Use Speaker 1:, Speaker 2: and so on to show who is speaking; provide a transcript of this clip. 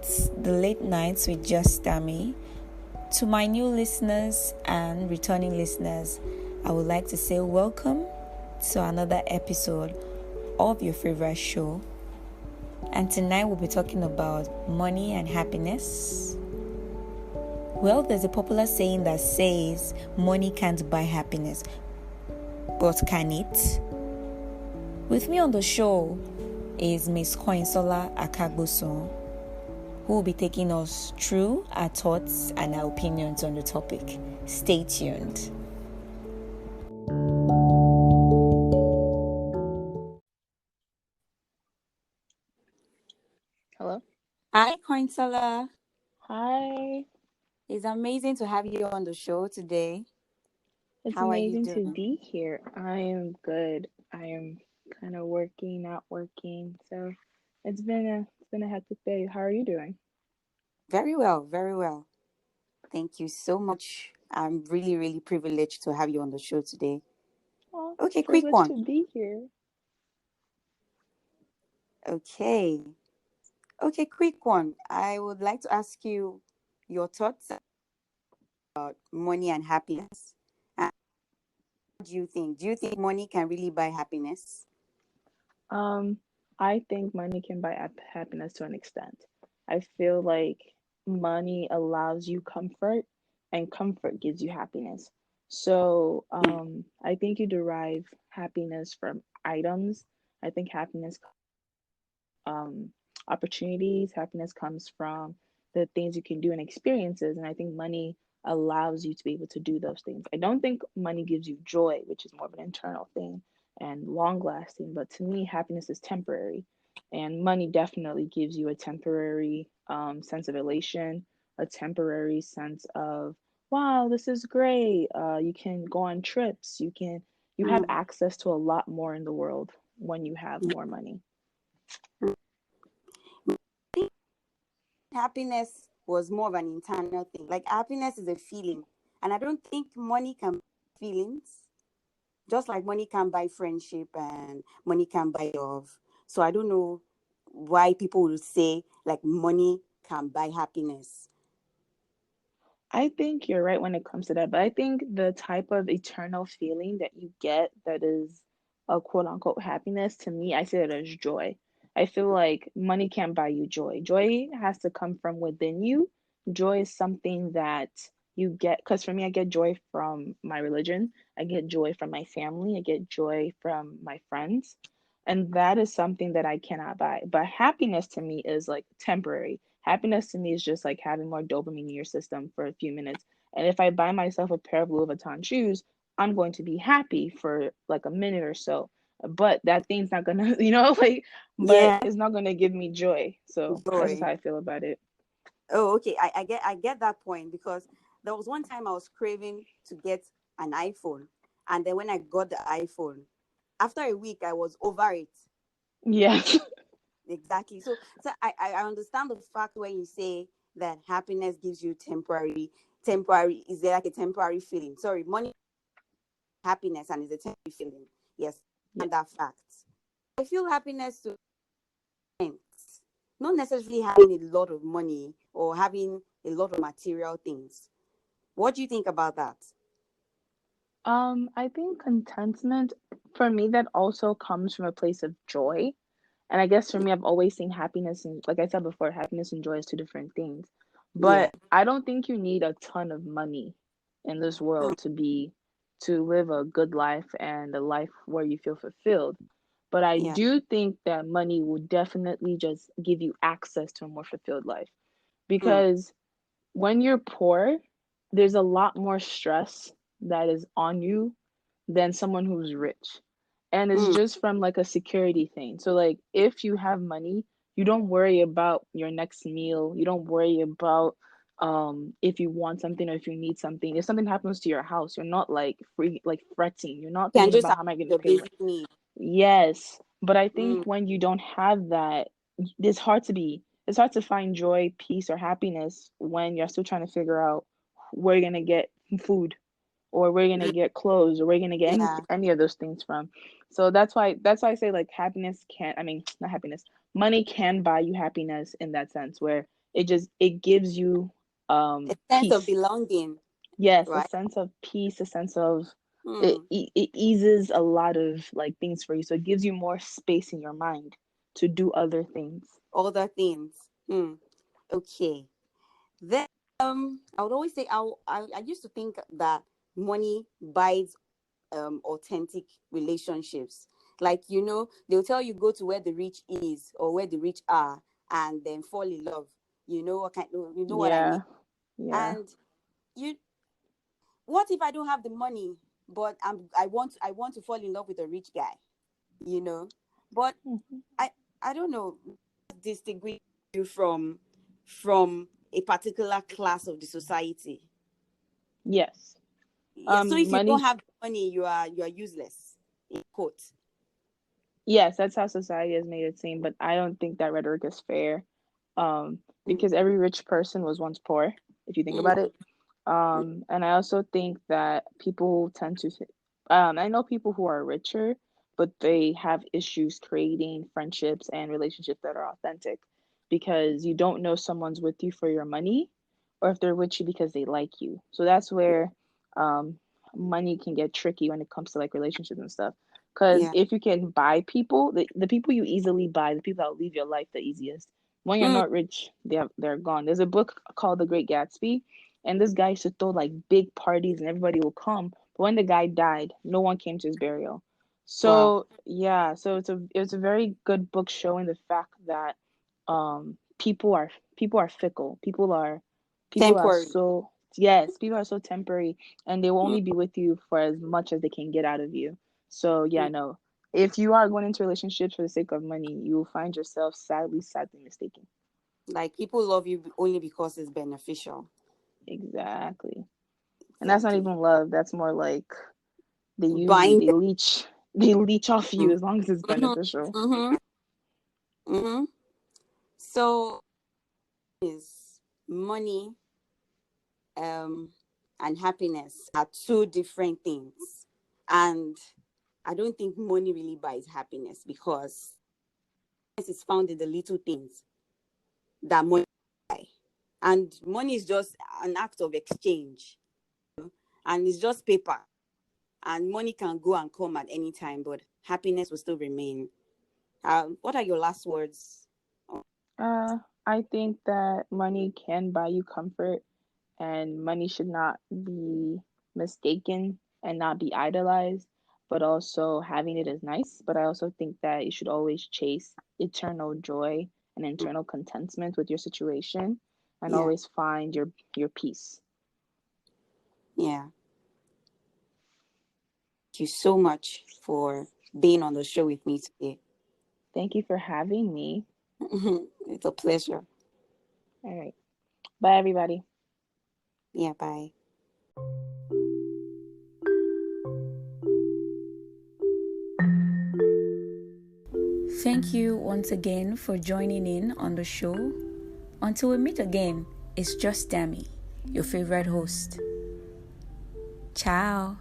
Speaker 1: It's the late nights with just Tammy. To my new listeners and returning listeners, I would like to say welcome to another episode of your favorite show. And tonight we'll be talking about money and happiness. Well, there's a popular saying that says money can't buy happiness, but can it? With me on the show is Miss Kanoyinsola Akagbosu, who will be taking us through our thoughts and our opinions on the topic. Stay tuned.
Speaker 2: Hello.
Speaker 1: Hi, Kanoyinsola.
Speaker 2: Hi.
Speaker 1: It's amazing to have you on the show today.
Speaker 2: It's
Speaker 1: How are you
Speaker 2: amazing to
Speaker 1: doing?
Speaker 2: be here. I am good. I am kind of working, not working. So it's been a hectic day. How are you doing?
Speaker 1: Very well, very well. Thank you so much. I'm really, really privileged to have you on the show today.
Speaker 2: Oh,
Speaker 1: Okay, quick
Speaker 2: privileged
Speaker 1: one.
Speaker 2: to be here.
Speaker 1: Okay. Okay, quick one. I would like to ask you your thoughts about money and happiness. And what do you think? Do you think money can really buy happiness?
Speaker 2: Um, I think money can buy happiness to an extent. I feel like money allows you comfort, and comfort gives you happiness. So, I think you derive happiness from items. I think happiness um, opportunities. Happiness comes from the things you can do and experiences. And I think money allows you to be able to do those things. I don't think money gives you joy, which is more of an internal thing and long lasting. But to me, happiness is temporary. And money definitely gives you a temporary sense of elation, a temporary sense of, wow, this is great. You can go on trips. You have
Speaker 1: Mm.
Speaker 2: access to a lot more in the world when you have more money.
Speaker 1: Happiness was more of an internal thing. Like happiness is a feeling, and I don't think money can buy feelings. Just like money can buy friendship and money can buy love. So I don't know why people will say like money can buy happiness.
Speaker 2: I think you're right when it comes to that, but I think the type of eternal feeling that you get that is a quote unquote happiness, to me, I see it as joy. I feel like money can't buy you joy. Joy has to come from within you. Joy is something that you get, because for me, I get joy from my religion, I get joy from my family, I get joy from my friends. And that is something that I cannot buy. But happiness to me is like temporary. Happiness to me is just like having more dopamine in your system for a few minutes. And if I buy myself a pair of Louis Vuitton shoes, I'm going to be happy for like a minute or so. But that thing's not gonna, but
Speaker 1: Yeah,
Speaker 2: it's not gonna give me joy. So that's just how
Speaker 1: joy.
Speaker 2: I feel about it.
Speaker 1: Oh, okay. I get that point because there was one time I was craving to get an iPhone, and then when I got the iPhone, after a week I was over it.
Speaker 2: Yes.
Speaker 1: Exactly. So I understand the fact when you say that happiness gives you temporary is there like a temporary feeling? Sorry, money happiness and is a temporary feeling. Yes,
Speaker 2: Yeah.
Speaker 1: and that fact. I feel happiness to friends, not necessarily having a lot of money or having a lot of material things. What do you think about that?
Speaker 2: I think contentment for me that also comes from a place of joy. And I guess for me, I've always seen happiness and, like I said before, happiness and joy is two different things.
Speaker 1: Yeah.
Speaker 2: But I don't think you need a ton of money in this
Speaker 1: Mm,
Speaker 2: world to live a good life and a life where you feel fulfilled. But I
Speaker 1: yeah.
Speaker 2: do think that money will definitely just give you access to a more fulfilled life.
Speaker 1: Mm,
Speaker 2: Because when you're poor, there's a lot more stress that is on you than someone who's rich. And it's
Speaker 1: mm,
Speaker 2: just from like a security thing. So like if you have money, you don't worry about your next meal. You don't worry about if you want something or if you need something. If something happens to your house, you're not like free like fretting. You're not
Speaker 1: can
Speaker 2: thinking
Speaker 1: just
Speaker 2: about
Speaker 1: have
Speaker 2: how am I going to
Speaker 1: your
Speaker 2: pay rent.
Speaker 1: basic need.
Speaker 2: Yes, but I
Speaker 1: Mm,
Speaker 2: think when you don't have that, it's hard to find joy, peace, or happiness when you're still trying to figure out where you're gonna get food or where you're gonna
Speaker 1: mm,
Speaker 2: get clothes or where you're gonna get
Speaker 1: yeah.
Speaker 2: any of those things from. So that's why I say like happiness can't I mean not happiness. Money can buy you happiness in that sense where it gives you
Speaker 3: A sense of
Speaker 2: peace.
Speaker 3: belonging,
Speaker 2: Yes, a
Speaker 3: right?
Speaker 2: sense of peace, a sense of
Speaker 3: Hmm.
Speaker 2: it eases a lot of like things for you. So it gives you more space in your mind to do other things.
Speaker 3: Other things. Hmm. Okay. Then I would always say I used to think that money buys authentic relationships. Like, they'll tell you go to where the rich is or where the rich are and then fall in love. You know what I mean?
Speaker 2: Yeah. Yeah.
Speaker 3: And you what if I don't have the money, but I want to fall in love with a rich guy, you know? But
Speaker 2: Mhm.
Speaker 3: I I don't know, distinguish you from a particular class of the society.
Speaker 2: Yes.
Speaker 3: Yeah, so if you don't
Speaker 2: Money.
Speaker 3: have money, you are useless. In quote.
Speaker 2: Yes, that's how society has made it seem, but I don't think that rhetoric is fair.
Speaker 3: Mm,
Speaker 2: Because every rich person was once poor, if you think about
Speaker 3: mm,
Speaker 2: it. And I also think that people tend to, I know people who are richer, but they have issues creating friendships and relationships that are authentic because you don't know someone's with you for your money or if they're with you because they like you. So that's where um, money can get tricky when it comes to like relationships and stuff. Because
Speaker 3: yeah.
Speaker 2: if you can buy people, the people you easily buy, the people that will leave your life the easiest. When you're
Speaker 3: Mm,
Speaker 2: not rich, they're gone. There's a book called The Great Gatsby, and this guy used to throw like big parties and everybody will come. But when the guy died, no one came to his burial.
Speaker 3: wow.
Speaker 2: So yeah, so it's a very good book showing the fact that people are fickle. People are
Speaker 3: Temporary.
Speaker 2: so yes, people are so temporary and they will
Speaker 3: Mm,
Speaker 2: only be with you for as much as they can get out of you. So yeah,
Speaker 3: mm.
Speaker 2: no. If you are going into relationships for the sake of money, you will find yourself sadly mistaken.
Speaker 3: Like, people love you only because it's beneficial.
Speaker 2: Exactly. And that's not
Speaker 3: Exactly.
Speaker 2: even love. That's more like they use you,
Speaker 3: Buying
Speaker 2: they
Speaker 3: them.
Speaker 2: leech, they leech off you as long as it's
Speaker 3: Mm-hmm,
Speaker 2: beneficial.
Speaker 3: mm-hmm, mm-hmm. So is money um and happiness are two different things. And I don't think money really buys happiness, because happiness is found in the little things that money buy. And money is just an act of exchange, and it's just paper. And money can go and come at any time, but happiness will still remain. What are your last words?
Speaker 2: Uh, I think that money can buy you comfort and money should not be mistaken and not be idolized, but also having it is nice. But I also think that you should always chase eternal joy and internal contentment with your situation and
Speaker 3: Yeah,
Speaker 2: always find your peace.
Speaker 3: yeah. Thank you so much for being on the show with me today.
Speaker 2: Thank you for having me.
Speaker 3: It's a pleasure.
Speaker 2: All right. Bye everybody.
Speaker 3: Yeah, bye.
Speaker 1: Thank you once again for joining in on the show. Until we meet again, it's just Dami, your favorite host. Ciao.